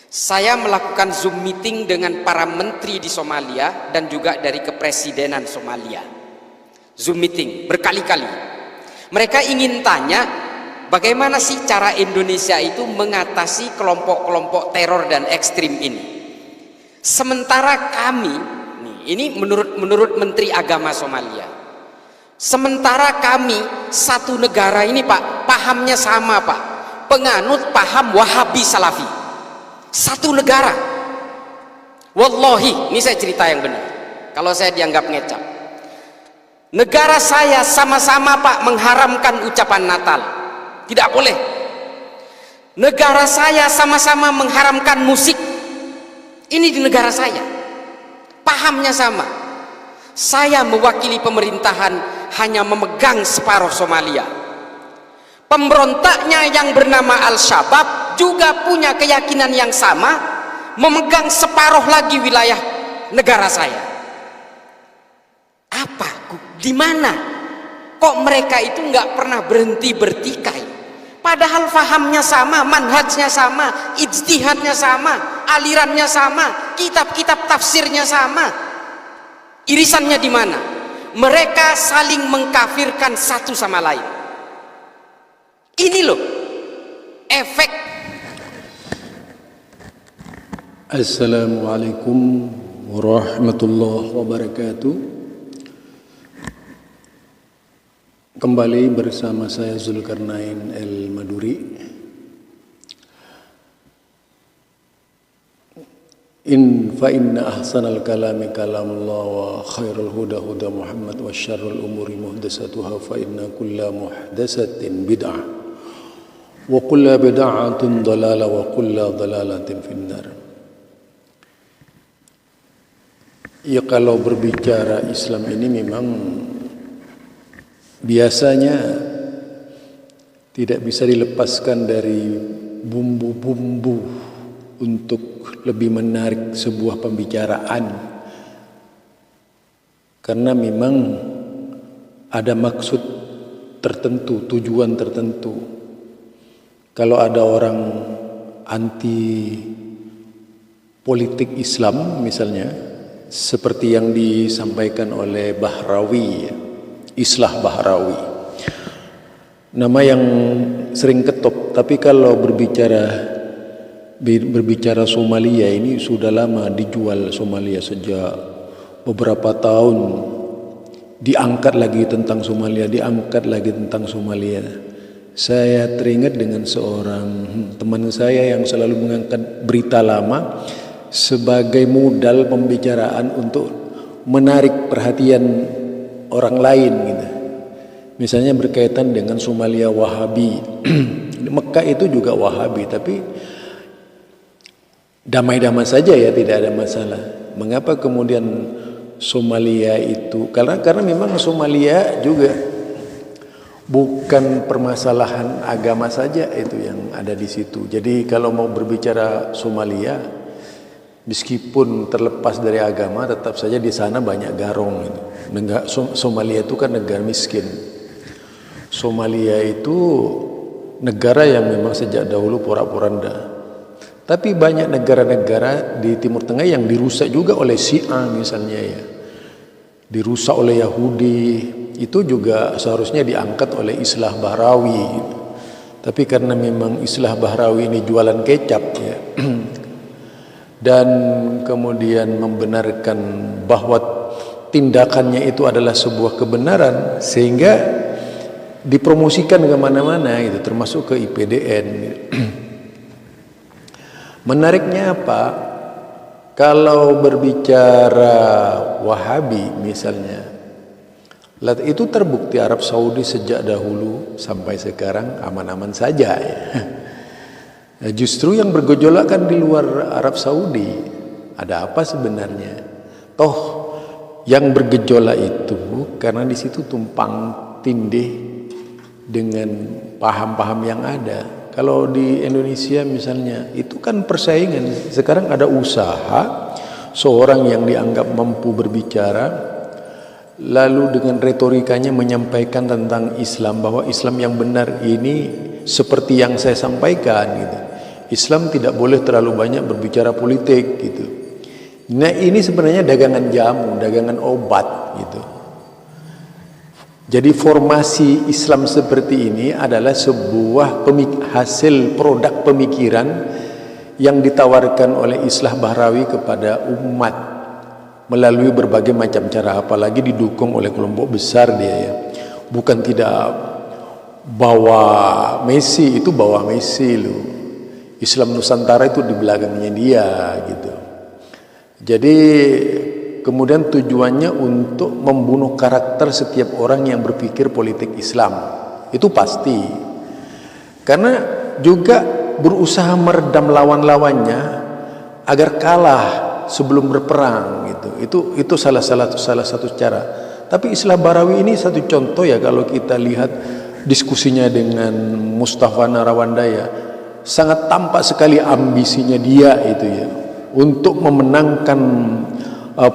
Saya melakukan Zoom meeting dengan para menteri di Somalia dan juga dari kepresidenan Somalia. Zoom meeting berkali-kali. Mereka ingin tanya bagaimana sih cara Indonesia itu mengatasi kelompok-kelompok teror dan ekstrim ini. Sementara kami, ini menurut Menteri Agama Somalia, sementara kami satu negara ini Pak, pahamnya sama Pak, penganut paham Wahabi Salafi. Satu negara. Wallahi, ini saya cerita yang benar. Kalau saya dianggap ngecap. Negara saya sama-sama Pak mengharamkan ucapan Natal. Tidak boleh. Negara saya sama-sama mengharamkan musik. Ini di negara saya. Pahamnya sama. Saya mewakili pemerintahan hanya memegang separuh Somalia. Pemberontaknya yang bernama Al-Shabaab juga punya keyakinan yang sama, memegang separuh lagi wilayah negara saya. Apa? Di mana? Kok mereka itu nggak pernah berhenti bertikai? Padahal fahamnya sama, manhajnya sama, ijtihadnya sama, alirannya sama, kitab-kitab tafsirnya sama. Irisannya di mana? Mereka saling mengkafirkan satu sama lain. Ini loh efek. Assalamualaikum warahmatullahi wabarakatuh. Kembali bersama saya Zulkarnain Al-Maduri. Inna ahsanal kalami kalamullah wa khairul huda huda Muhammad wa syarrul umuri muhdasatuha fa inna kulla muhdasatin bid'ah wa kulla bid'atin dalalah wa kulla dalalatin finnar. Ya, kalau berbicara Islam ini memang biasanya tidak bisa dilepaskan dari bumbu-bumbu untuk lebih menarik sebuah pembicaraan, karena memang ada maksud tertentu, tujuan tertentu. Kalau ada orang anti politik Islam misalnya, seperti yang disampaikan oleh Bahrawi, Islah Bahrawi, nama yang sering ketop. Tapi kalau berbicara Somalia, ini sudah lama dijual Somalia, sejak beberapa tahun diangkat lagi tentang Somalia, diangkat lagi tentang Somalia. Saya teringat dengan seorang teman saya yang selalu mengangkat berita lama sebagai modal pembicaraan untuk menarik perhatian orang lain gitu. Misalnya berkaitan dengan Somalia Wahabi. Mekah itu juga Wahabi, tapi damai-damai saja ya, tidak ada masalah. Mengapa kemudian Somalia itu? Karena memang Somalia juga bukan permasalahan agama saja itu yang ada di situ. Jadi kalau mau berbicara Somalia, meskipun terlepas dari agama, tetap saja di sana banyak garong. Somalia itu kan negara miskin. Somalia itu negara yang memang sejak dahulu porak-poranda. Tapi banyak negara-negara di Timur Tengah yang dirusak juga oleh Syiah misalnya ya. Dirusak oleh Yahudi. Itu juga seharusnya diangkat oleh Islah Bahrawi. Tapi karena memang Islah Bahrawi ini jualan kecap ya. Dan kemudian membenarkan bahwa tindakannya itu adalah sebuah kebenaran, sehingga dipromosikan kemana-mana itu, termasuk ke IPDN. Menariknya apa? Kalau berbicara Wahabi misalnya, itu terbukti Arab Saudi sejak dahulu sampai sekarang aman-aman saja ya. Justru yang bergejolak kan di luar Arab Saudi. Ada apa sebenarnya? Toh yang bergejolak itu karena di situ tumpang tindih dengan paham-paham yang ada. Kalau di Indonesia misalnya, itu kan persaingan. Sekarang ada usaha seorang yang dianggap mampu berbicara, lalu dengan retorikanya menyampaikan tentang Islam, bahwa Islam yang benar ini seperti yang saya sampaikan gitu. Islam tidak boleh terlalu banyak berbicara politik gitu. Nah ini sebenarnya dagangan jamu, dagangan obat gitu. Jadi formasi Islam seperti ini adalah sebuah hasil produk pemikiran yang ditawarkan oleh Islah Bahrawi kepada umat melalui berbagai macam cara, apalagi didukung oleh kelompok besar dia ya. Bukan tidak bawa Messi, itu bawa Messi loh. Islam Nusantara itu di belakangnya dia gitu. Jadi kemudian tujuannya untuk membunuh karakter setiap orang yang berpikir politik Islam. Itu pasti. Karena juga berusaha meredam lawan-lawannya agar kalah sebelum berperang gitu. Itu salah satu cara. Tapi Islah Bahrawi ini satu contoh ya, kalau kita lihat diskusinya dengan Mustafa Narawandaya, sangat tampak sekali ambisinya dia itu ya untuk memenangkan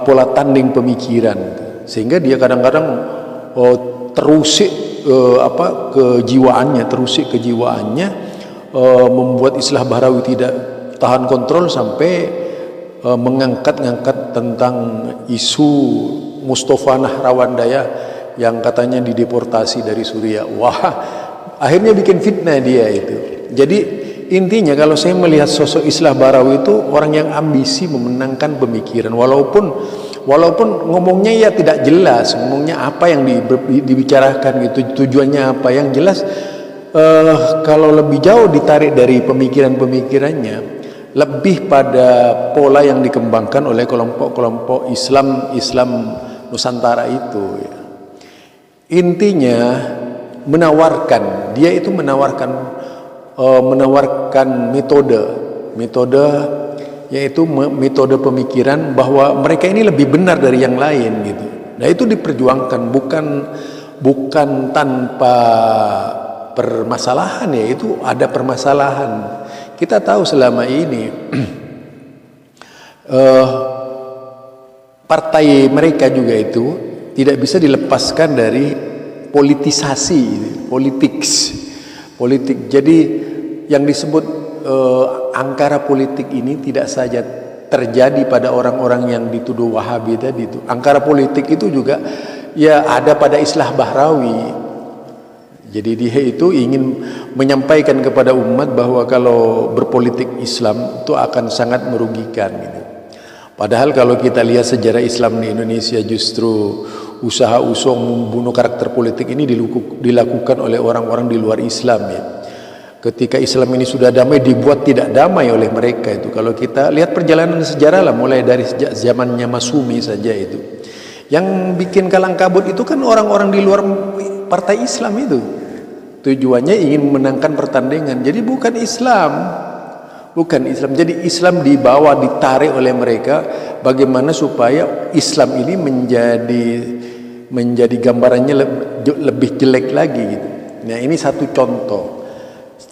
pola tanding pemikiran, sehingga dia kadang-kadang terusik kejiwaannya membuat Islah Bahrawi tidak tahan kontrol sampai mengangkat tentang isu Mustafa Narawandaya yang katanya dideportasi dari Suriah. Wah, akhirnya bikin fitnah dia itu. Jadi intinya kalau saya melihat sosok Islah Bahrawi itu orang yang ambisi memenangkan pemikiran, walaupun ngomongnya ya tidak jelas, ngomongnya apa yang dibicarakan gitu, tujuannya apa, yang jelas kalau lebih jauh ditarik dari pemikirannya lebih pada pola yang dikembangkan oleh kelompok-kelompok Islam Nusantara itu ya. Intinya menawarkan metode yaitu metode pemikiran bahwa mereka ini lebih benar dari yang lain gitu. Nah itu diperjuangkan, bukan tanpa permasalahan ya, itu ada permasalahan. Kita tahu selama ini partai mereka juga itu tidak bisa dilepaskan dari politisasi, politik. Jadi yang disebut angkara politik ini tidak saja terjadi pada orang-orang yang dituduh Wahabi tadi itu. Angkara politik itu juga ya ada pada Islah Bahrawi. Jadi dia itu ingin menyampaikan kepada umat bahwa kalau berpolitik Islam itu akan sangat merugikan gitu. Padahal kalau kita lihat sejarah Islam di Indonesia, justru usaha-usaha membunuh karakter politik ini dilakukan oleh orang-orang di luar Islam ya. Ketika Islam ini sudah damai, dibuat tidak damai oleh mereka itu. Kalau kita lihat perjalanan sejarah lah, mulai dari sejak zamannya Masumi saja itu. Yang bikin kalang kabut itu kan orang-orang di luar partai Islam itu. Tujuannya ingin memenangkan pertandingan. Jadi bukan Islam. Jadi Islam dibawa, ditarik oleh mereka bagaimana supaya Islam ini menjadi gambarannya lebih jelek lagi gitu. Nah, ini satu contoh.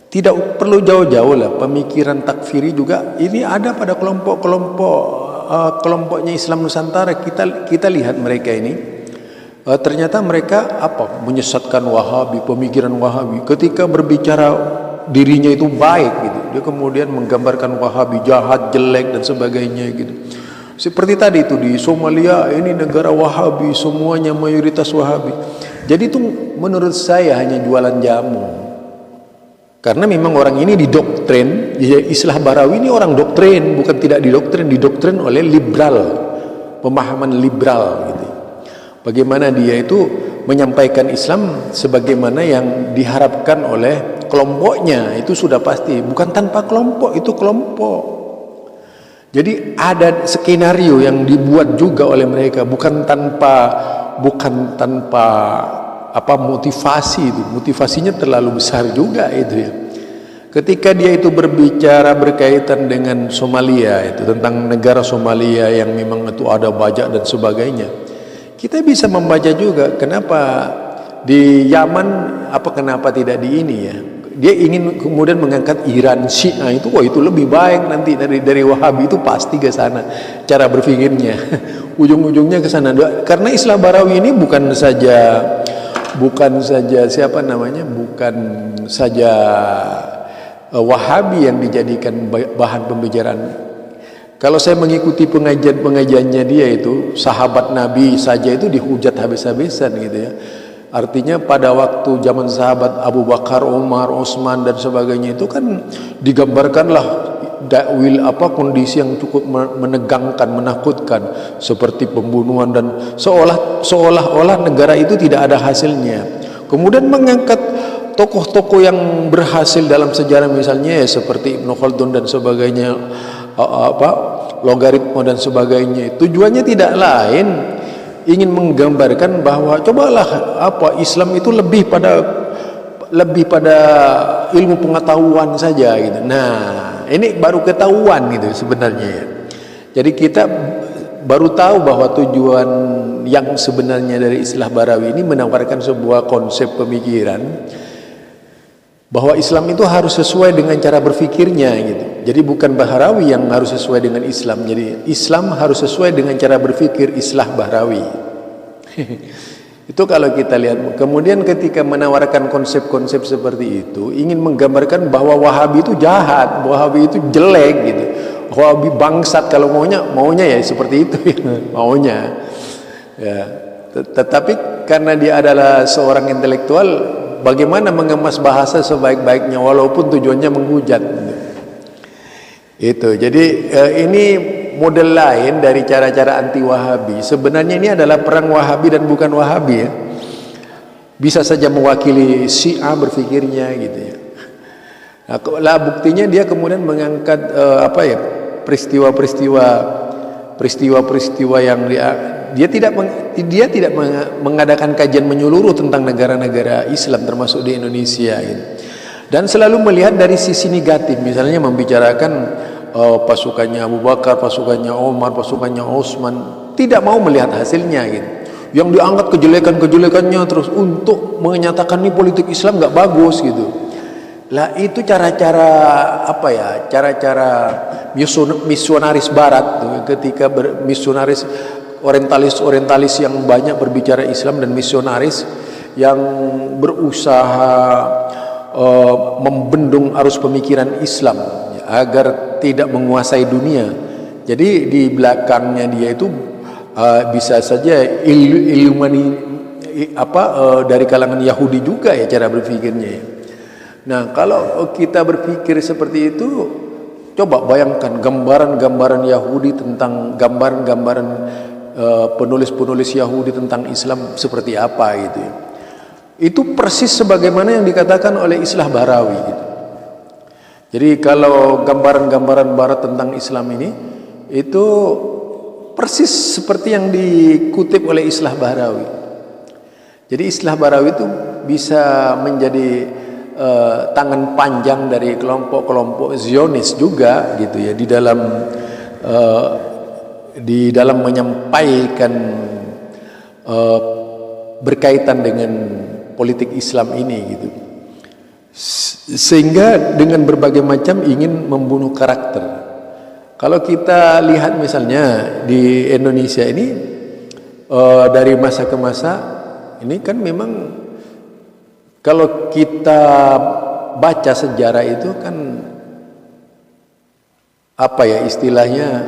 Tidak perlu jauh-jauh lah, pemikiran takfiri juga ini ada pada kelompoknya Islam Nusantara. Kita lihat mereka ini. Ternyata mereka menyesatkan Wahabi, pemikiran Wahabi. Ketika berbicara dirinya itu baik gitu, dia kemudian menggambarkan Wahabi jahat, jelek dan sebagainya gitu. Seperti tadi itu di Somalia, ini negara Wahabi, semuanya mayoritas Wahabi. Jadi itu menurut saya hanya jualan jamu. Karena memang orang ini didoktrin, Islah Bahrawi ini orang doktrin, bukan tidak didoktrin oleh liberal, pemahaman liberal gitu. Bagaimana dia itu menyampaikan Islam sebagaimana yang diharapkan oleh kelompoknya, itu sudah pasti. Bukan tanpa kelompok, itu kelompok. Jadi ada skenario yang dibuat juga oleh mereka, bukan tanpa motivasi itu. Motivasinya terlalu besar juga itu ya. Ketika dia itu berbicara berkaitan dengan Somalia itu, tentang negara Somalia yang memang itu ada bajak dan sebagainya, kita bisa membaca juga kenapa di Yaman, kenapa tidak di ini ya. Dia ingin kemudian mengangkat Iran Syiah itu, itu lebih baik nanti dari Wahabi, itu pasti ke sana cara berpikirnya. Ujung-ujungnya ke sana. Karena Islah Bahrawi ini bukan saja Wahabi yang dijadikan bahan pembicaraan. Kalau saya mengikuti pengajiannya dia itu, sahabat Nabi saja itu dihujat habis-habisan gitu ya. Artinya pada waktu zaman sahabat Abu Bakar, Umar, Utsman dan sebagainya itu kan digambarkanlah kondisi yang cukup menegangkan, menakutkan, seperti pembunuhan dan seolah-olah negara itu tidak ada hasilnya. Kemudian mengangkat tokoh-tokoh yang berhasil dalam sejarah, misalnya ya seperti Ibnu Khaldun dan sebagainya, logaritma dan sebagainya. Tujuannya tidak lain ingin menggambarkan bahwa cobalah Islam itu lebih pada ilmu pengetahuan saja gitu. Nah, ini baru ketahuan gitu sebenarnya ya. Jadi kita baru tahu bahwa tujuan yang sebenarnya dari istilah Barawi ini menawarkan sebuah konsep pemikiran bahwa Islam itu harus sesuai dengan cara berfikirnya gitu. Jadi bukan Bahrawi yang harus sesuai dengan Islam. Jadi Islam harus sesuai dengan cara berfikir Islah Bahrawi. Itu kalau kita lihat. Kemudian ketika menawarkan konsep-konsep seperti itu, ingin menggambarkan bahwa Wahabi itu jahat, Wahabi itu jelek gitu. Wahabi bangsat, kalau maunya ya seperti itu maunya. Ya. Tetapi karena dia adalah seorang intelektual, bagaimana mengemas bahasa sebaik-baiknya walaupun tujuannya menghujat. Itu. Jadi ini model lain dari cara-cara anti Wahabi. Sebenarnya ini adalah perang Wahabi dan bukan Wahabi ya. Bisa saja mewakili Syiah berfikirnya gitu ya. Nah, buktinya dia kemudian mengangkat peristiwa-peristiwa yang dia tidak mengadakan kajian menyeluruh tentang negara-negara Islam termasuk di Indonesia gitu. Dan selalu melihat dari sisi negatif, misalnya membicarakan pasukannya Abu Bakar, pasukannya Umar, pasukannya Utsman, tidak mau melihat hasilnya gitu. Yang diangkat kejelekannya terus untuk menyatakan ini politik Islam nggak bagus gitu. Lah itu cara-cara cara-cara misionaris Barat tuh, ketika misionaris orientalis yang banyak berbicara Islam dan misionaris yang berusaha membendung arus pemikiran Islam ya, agar tidak menguasai dunia. Jadi di belakangnya dia itu bisa saja dari kalangan Yahudi juga ya cara berpikirnya ya. Nah, kalau kita berpikir seperti itu, coba bayangkan gambaran-gambaran Yahudi tentang gambaran-gambaran penulis-penulis Yahudi tentang Islam seperti apa gitu ya. Itu persis sebagaimana yang dikatakan oleh Islah Bahrawi gitu. Jadi kalau gambaran-gambaran Barat tentang Islam ini itu persis seperti yang dikutip oleh Islah Bahrawi. Jadi Islah Bahrawi itu bisa menjadi tangan panjang dari kelompok-kelompok Zionis juga gitu ya di dalam menyampaikan berkaitan dengan politik Islam ini gitu. Sehingga dengan berbagai macam ingin membunuh karakter. Kalau kita lihat misalnya di Indonesia ini dari masa ke masa ini kan memang kalau kita baca sejarah itu kan istilahnya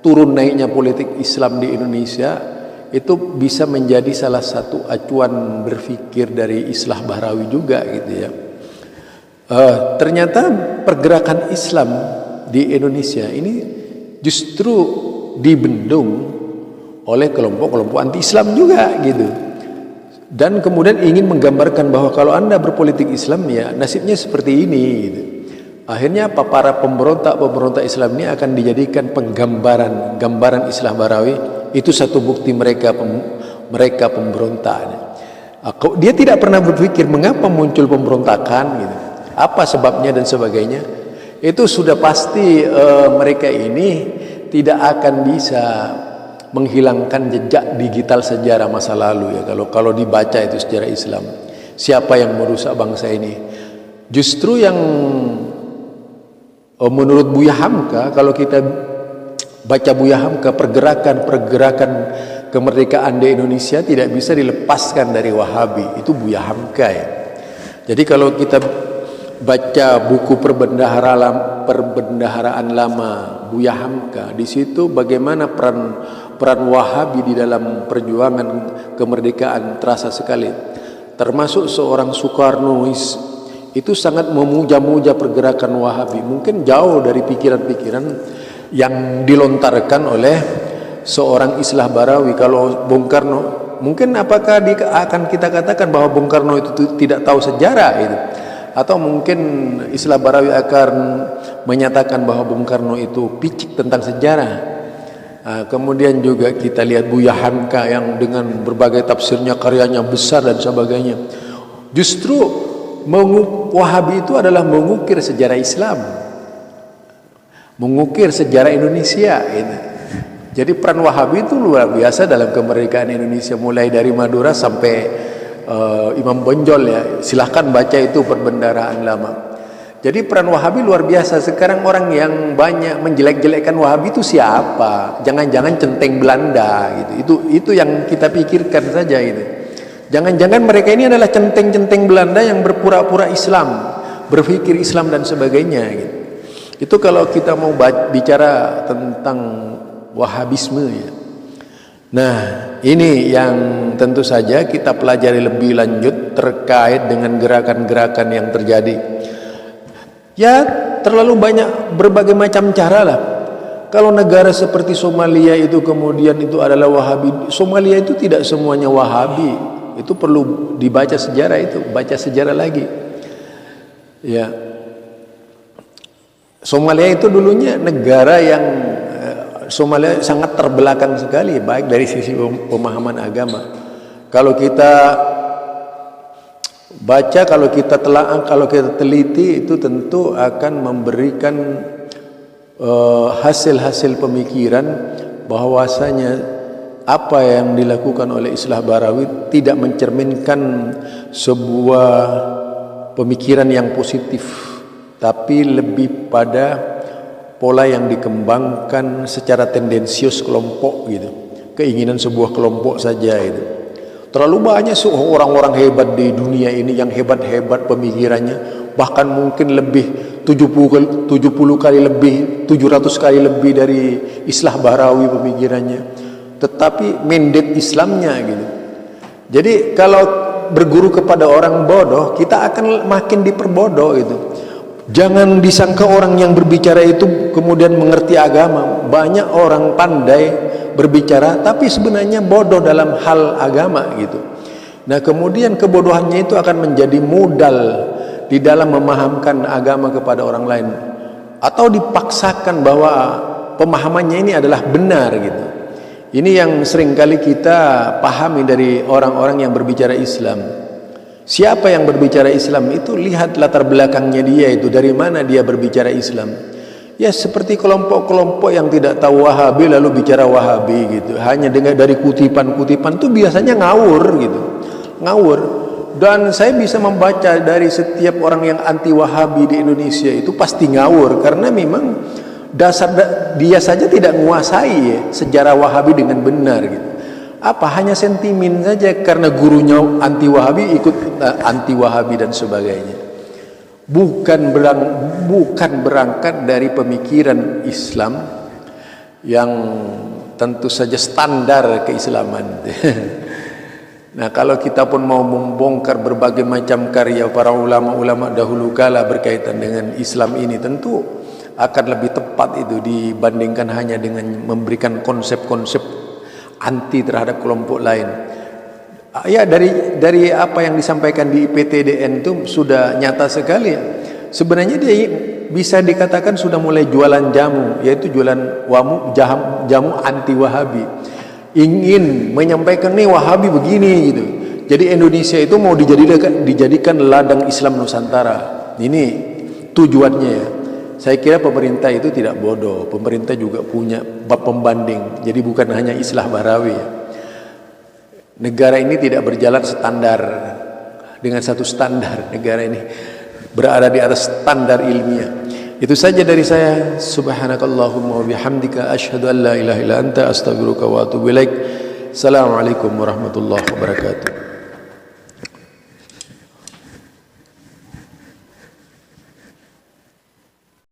turun naiknya politik Islam di Indonesia itu bisa menjadi salah satu acuan berpikir dari Islah Bahrawi juga gitu ya. Ternyata pergerakan Islam di Indonesia ini justru dibendung oleh kelompok-kelompok anti-Islam juga gitu. Dan kemudian ingin menggambarkan bahwa kalau Anda berpolitik Islam ya nasibnya seperti ini gitu. Akhirnya para pemberontak Islam ini akan dijadikan gambaran Islah Bahrawi. Itu satu bukti mereka pemberontak. Dia tidak pernah berpikir mengapa muncul pemberontakan gitu. Apa sebabnya dan sebagainya. Itu sudah pasti mereka ini tidak akan bisa menghilangkan jejak digital sejarah masa lalu ya. Kalau dibaca itu sejarah Islam, siapa yang merusak bangsa ini? Justru yang menurut Buya Hamka, kalau kita baca Buya Hamka, pergerakan kemerdekaan di Indonesia tidak bisa dilepaskan dari Wahabi. Itu Buya Hamka ya. Jadi kalau kita baca buku perbendaharaan lama Buya Hamka, di situ bagaimana peran Wahabi di dalam perjuangan kemerdekaan terasa sekali. Termasuk seorang Soekarno itu sangat memuja-muja pergerakan Wahabi, mungkin jauh dari pikiran-pikiran yang dilontarkan oleh seorang Islah Barawi. Kalau Bung Karno, mungkin apakah akan kita katakan bahwa Bung Karno itu tidak tahu sejarah itu, atau mungkin Islah Barawi akan menyatakan bahwa Bung Karno itu picik tentang sejarah. Kemudian juga kita lihat Buya Hamka yang dengan berbagai tafsirnya, karyanya besar dan sebagainya. Justru Wahabi itu adalah mengukir sejarah Islam, mengukir sejarah Indonesia ini. Jadi peran Wahabi itu luar biasa dalam kemerdekaan Indonesia, mulai dari Madura sampai Imam Bonjol ya. Silahkan baca itu perbendaharaan lama. Jadi peran Wahabi luar biasa. Sekarang orang yang banyak menjelek-jelekkan Wahabi itu siapa? Jangan-jangan centeng Belanda gitu. Itu yang kita pikirkan saja itu. Jangan-jangan mereka ini adalah centeng-centeng Belanda yang berpura-pura Islam, berpikir Islam dan sebagainya gitu. Itu kalau kita mau bicara tentang Wahabisme ya. Nah, ini yang tentu saja kita pelajari lebih lanjut terkait dengan gerakan-gerakan yang terjadi. Ya, terlalu banyak berbagai macam cara lah. Kalau negara seperti Somalia itu kemudian itu adalah Wahabi. Somalia itu tidak semuanya Wahabi. Itu perlu dibaca sejarah itu, baca sejarah lagi. Ya. Somalia itu dulunya negara yang Somalia sangat terbelakang sekali, baik dari sisi pemahaman agama. Kalau kita baca, kalau kita telaah, kalau kita teliti, itu tentu akan memberikan hasil-hasil pemikiran bahwasanya apa yang dilakukan oleh Islah Barawi tidak mencerminkan sebuah pemikiran yang positif, tapi lebih pada pola yang dikembangkan secara tendensius kelompok gitu, keinginan sebuah kelompok saja itu. Terlalu banyak orang-orang hebat di dunia ini yang hebat-hebat pemikirannya, bahkan mungkin lebih 70 kali lebih, 700 kali lebih dari Islah Barawi pemikirannya, tetapi mandate Islamnya gitu. Jadi kalau berguru kepada orang bodoh, kita akan makin diperbodoh gitu. Jangan disangka orang yang berbicara itu kemudian mengerti agama. Banyak orang pandai berbicara tapi sebenarnya bodoh dalam hal agama gitu. Nah, kemudian kebodohannya itu akan menjadi modal di dalam memahamkan agama kepada orang lain, atau dipaksakan bahwa pemahamannya ini adalah benar gitu. Ini yang seringkali kita pahami dari orang-orang yang berbicara Islam. Siapa yang berbicara Islam itu lihat latar belakangnya dia itu, dari mana dia berbicara Islam. Ya seperti kelompok-kelompok yang tidak tahu Wahabi lalu bicara Wahabi gitu, hanya dengar dari kutipan-kutipan itu biasanya ngawur gitu, ngawur. Dan saya bisa membaca dari setiap orang yang anti Wahabi di Indonesia itu pasti ngawur, karena memang dasar dia saja tidak menguasai sejarah Wahabi dengan benar gitu. Apa hanya sentimen saja karena gurunya anti Wahabi ikut anti Wahabi dan sebagainya. Bukan berangkat dari pemikiran Islam yang tentu saja standar keislaman. Nah, kalau kita pun mau membongkar berbagai macam karya para ulama-ulama dahulu kala berkaitan dengan Islam ini, tentu akan lebih tepat itu dibandingkan hanya dengan memberikan konsep-konsep anti terhadap kelompok lain. Ya, dari apa yang disampaikan di IPTDN itu sudah nyata sekali ya. Sebenarnya dia bisa dikatakan sudah mulai jualan jamu, yaitu jualan jamu anti Wahabi. Ingin menyampaikan nih Wahabi begini gitu. Jadi Indonesia itu mau dijadikan ladang Islam Nusantara. Ini tujuannya ya. Saya kira pemerintah itu tidak bodoh. Pemerintah juga punya bab pembanding. Jadi bukan hanya Islah Barawi ya. Negara ini tidak berjalan standar dengan satu standar. Negara ini berada di atas standar ilmiah. Itu saja dari saya. Subhanakallahumma wa bihamdika asyhadu an la ilaha illa anta astaghfiruka wa atubu ilaik. Assalamualaikum warahmatullahi wabarakatuh.